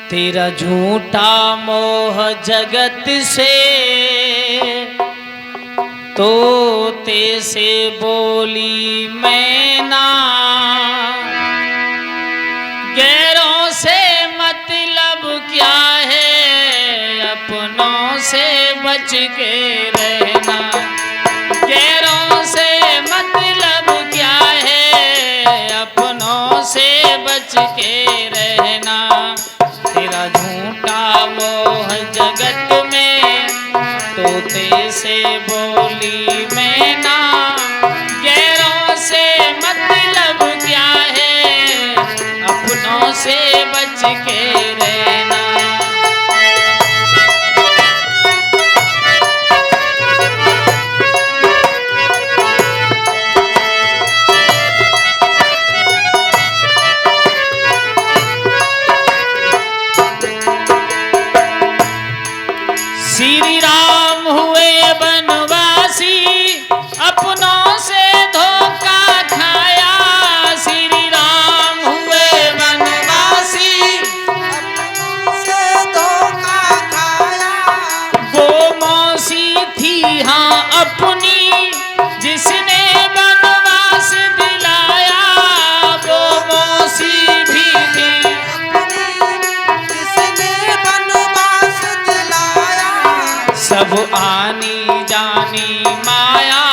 तेरा झूठा मोह जगत से तोते से बोली मैना, गैरों से मतलब क्या है, अपनों से बच के रहना। गैरों से मतलब क्या है, अपनों से बच के रहना। तेरा झूठा मोह जगत में तोते से बोली मैना, गैरों से मतलब क्या है, अपनों से बच के रहना। श्री राम हुए बनवासी, अपनों से धोखा खाया। श्री राम हुए बनवासी, अपनों से धोखा खाया। वो मौसी थी हाँ अपनी, जिसने बनवास दिलाया। वो मौसी भी थी किसने बनवास दिलाया। सब आनी जानी माया,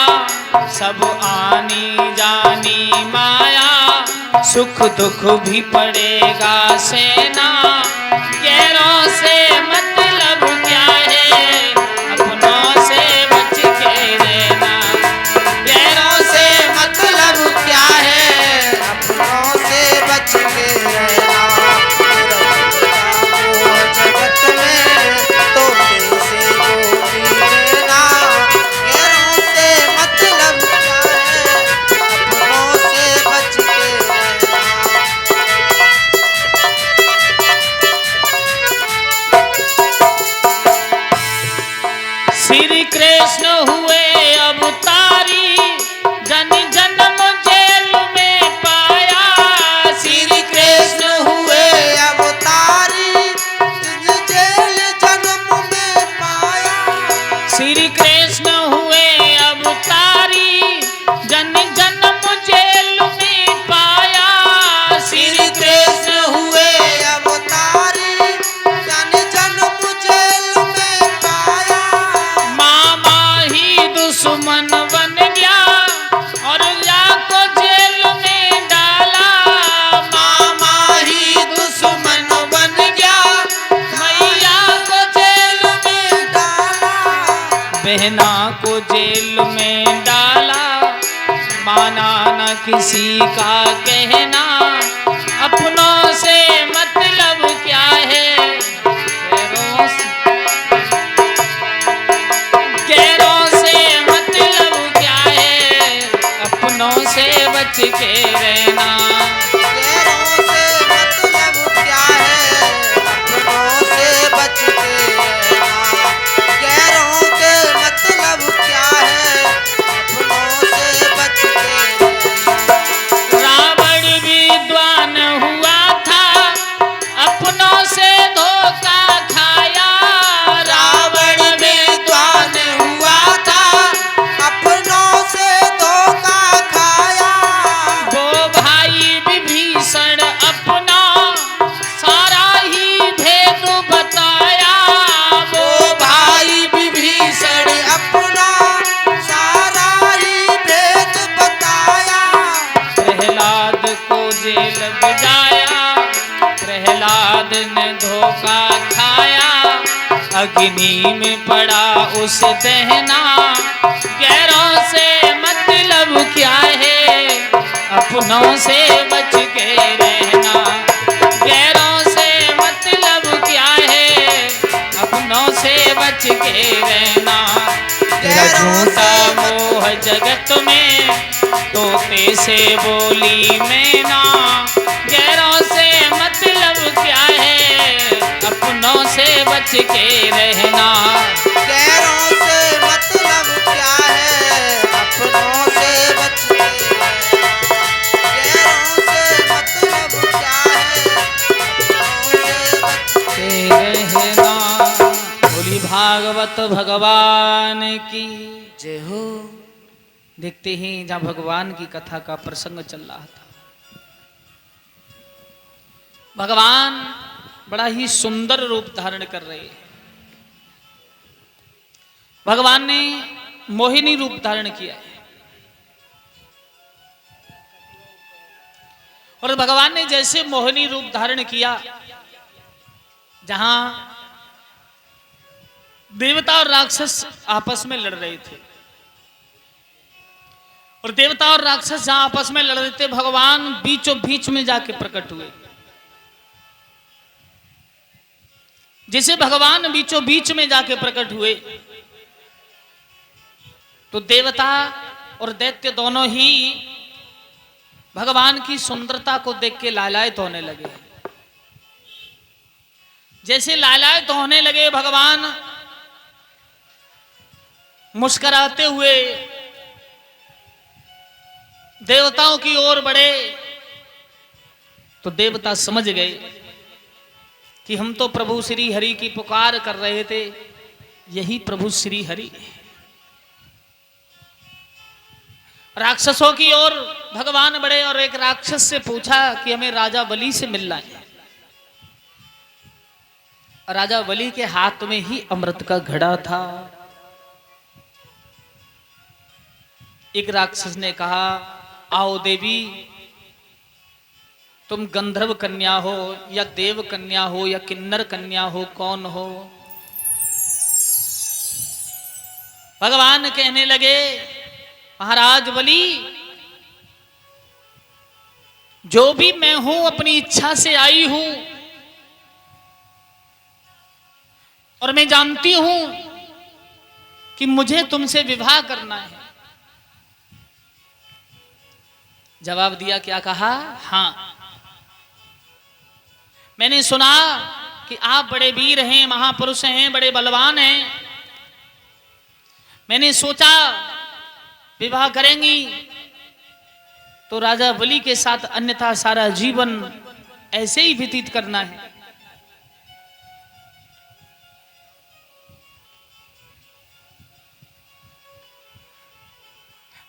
सब आनी जानी माया। सुख दुख भी पड़ेगा सहना, गैरों से मतलब क्या है, अपनों से बच के रहना। गैरों से मतलब क्या है, अपनों से बच के रहना। वो जगत में तोते से बोली मैना, गैरों से मतलब क्या है, अपनों से बच के रहना। श्री कृष्ण हुए अवतारी, जन जन्म जेल में पाया। श्री कृष्ण हुए अवतारी, जेल जन्म में पाया। श्री कृष्ण हुए अवतारी, जन जन्म जेल में पाया। श्री कृष्ण हुए अवतारी, जन्म जेल में पाया। मामा ही दुश्मन बन गया और को जेल में डाला। मामा ही दुश्मन बन गया, मैया को जेल में डाला। बहना को जेल में डाला। माना न किसी का कहना, अपनों से मतलब क्या है, गैरों से मतलब क्या है, अपनों से बच के रहना। गैरों से मतलब क्या है, अपनों से बच के रहना। गैरों के मतलब क्या है, अपनों से बच के रहना। रावण विद्वान हुआ था, अपनों से धोखा खाया। रावण विद्वान हुआ था, अपनों से धोखा खाया। वो भाई विभीषण अपना सारा ही भेद बताया। वो भाई विभीषण अपना सारा ही भेद बताया। प्रहलाद को जेल भिजाया। प्रहलाद ने धोखा खाया, अग्नि में पड़ा उस दहना। गैरों से मतलब क्या है, अपनों से बच के रहना। गैरों से मतलब क्या है, अपनों से बच के रहना। तेरा झूठा मोह जगत में तोते से बोली मैना, गैरों से मतलब क्या है, अपनों से बच के रहना। गैरों से मतलब क्या है, अपनों से बच के रहना। गैरों से मतलब क्या है, अपनों से बच के रहना। बोली भागवत भगवान की जय हो। देखते ही जहाँ भगवान की कथा का प्रसंग चल रहा था, भगवान बड़ा ही सुंदर रूप धारण कर रहे हैं। भगवान ने मोहिनी रूप धारण किया है और भगवान ने जैसे मोहिनी रूप धारण किया, जहां देवता और राक्षस आपस में लड़ रहे थे और देवता और राक्षस जहां आपस में लड़ रहे थे, भगवान बीचों बीच में जाके प्रकट हुए। जैसे भगवान बीचों बीच में जाके प्रकट हुए तो देवता और दैत्य दोनों ही भगवान की सुंदरता को देख के लालायित होने लगे। जैसे लालायित होने लगे, भगवान मुस्कुराते हुए देवताओं की ओर बढ़े तो देवता समझ गए कि हम तो प्रभु श्री हरि की पुकार कर रहे थे, यही प्रभु श्री हरि। राक्षसों की ओर भगवान बढ़े और एक राक्षस से पूछा कि हमें राजा बलि से मिलना है। राजा बलि के हाथ में ही अमृत का घड़ा था। एक राक्षस ने कहा, आओ देवी, तुम गंधर्व कन्या हो या देव कन्या हो या किन्नर कन्या हो, कौन हो? भगवान कहने लगे, महाराज बलि, जो भी मैं हूं अपनी इच्छा से आई हूं और मैं जानती हूं कि मुझे तुमसे विवाह करना है। जवाब दिया, क्या कहा? हां, मैंने सुना कि आप बड़े वीर हैं, महापुरुष हैं, बड़े बलवान हैं। मैंने सोचा विवाह करेंगी तो राजा बलि के साथ, अन्यथा सारा जीवन ऐसे ही व्यतीत करना है।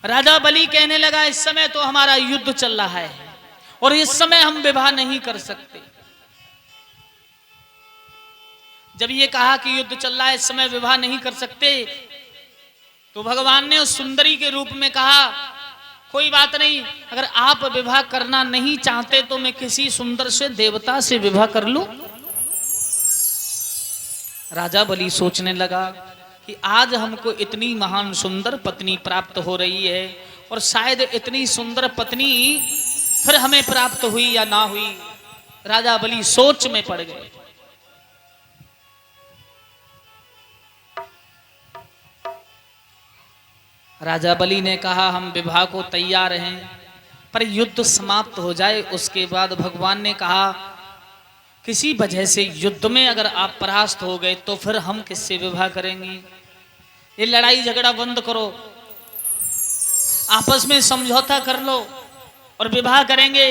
राजा बलि कहने लगा, इस समय तो हमारा युद्ध चल रहा है और इस समय हम विवाह नहीं कर सकते। जब ये कहा कि युद्ध चल रहा है, इस समय विवाह नहीं कर सकते, तो भगवान ने उस सुंदरी के रूप में कहा, कोई बात नहीं, अगर आप विवाह करना नहीं चाहते तो मैं किसी सुंदर से देवता से विवाह कर लूं। राजा बलि सोचने लगा कि आज हमको इतनी महान सुंदर पत्नी प्राप्त हो रही है और शायद इतनी सुंदर पत्नी फिर हमें प्राप्त हुई या ना हुई। राजा बलि सोच में पड़ गए। राजा बलि ने कहा, हम विवाह को तैयार हैं, पर युद्ध समाप्त हो जाए उसके बाद। भगवान ने कहा, किसी वजह से युद्ध में अगर आप परास्त हो गए तो फिर हम किससे विवाह करेंगे? ये लड़ाई झगड़ा बंद करो, आपस में समझौता कर लो और विवाह करेंगे,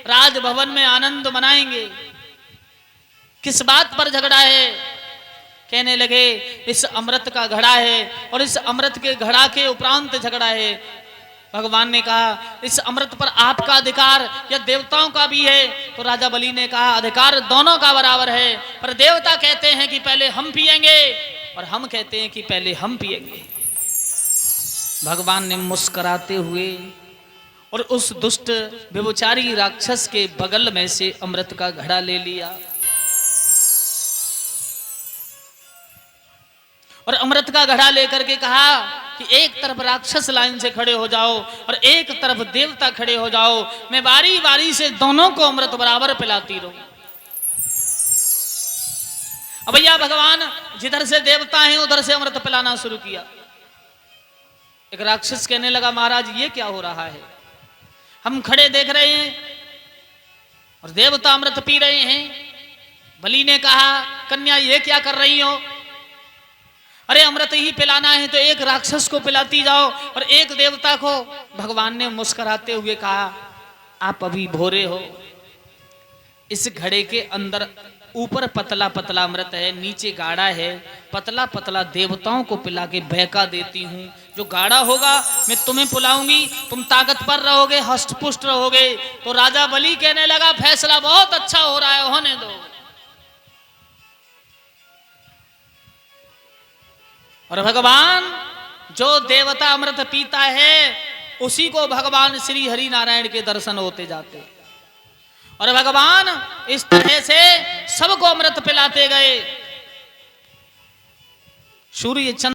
राजभवन में आनंद मनाएंगे। किस बात पर झगड़ा है? कहने लगे, इस अमृत का घड़ा है और इस अमृत के घड़ा के उपरांत झगड़ा है। भगवान ने कहा, इस अमृत पर आपका अधिकार या देवताओं का भी है? तो राजा बलि ने कहा, अधिकार दोनों का बराबर है, पर देवता कहते हैं कि पहले हम पिएंगे और हम कहते हैं कि पहले हम पिएंगे। भगवान ने मुस्कुराते हुए और उस दुष्ट व्यभिचारी राक्षस के बगल में से अमृत का घड़ा ले लिया और अमृत का घड़ा लेकर के कहा कि एक तरफ राक्षस लाइन से खड़े हो जाओ और एक तरफ देवता खड़े हो जाओ, मैं बारी बारी से दोनों को अमृत बराबर पिलाती रहूं। अब भैया भगवान जिधर से देवता हैं उधर से अमृत पिलाना शुरू किया। एक राक्षस कहने लगा, महाराज ये क्या हो रहा है? हम खड़े देख रहे हैं और देवता अमृत पी रहे हैं। बलि ने कहा, कन्या ये क्या कर रही हो? अरे अमृत ही पिलाना है तो एक राक्षस को पिलाती जाओ और एक देवता को। भगवान ने मुस्कुराते हुए कहा, आप अभी भोरे हो, इस घड़े के अंदर ऊपर पतला पतला अमृत है, नीचे गाढ़ा है। पतला पतला देवताओं को पिला के बहका देती हूँ, जो गाढ़ा होगा मैं तुम्हें पिलाऊंगी, तुम ताकत पर रहोगे, हष्ट पुष्ट रहोगे। तो राजा बलि कहने लगा फैसला बहुत अच्छा हो रहा है, होने दो। और भगवान जो देवता अमृत पीता है उसी को भगवान श्री हरि नारायण के दर्शन होते जाते। और भगवान इस तरह से सबको अमृत पिलाते गए। सूर्य चंद्र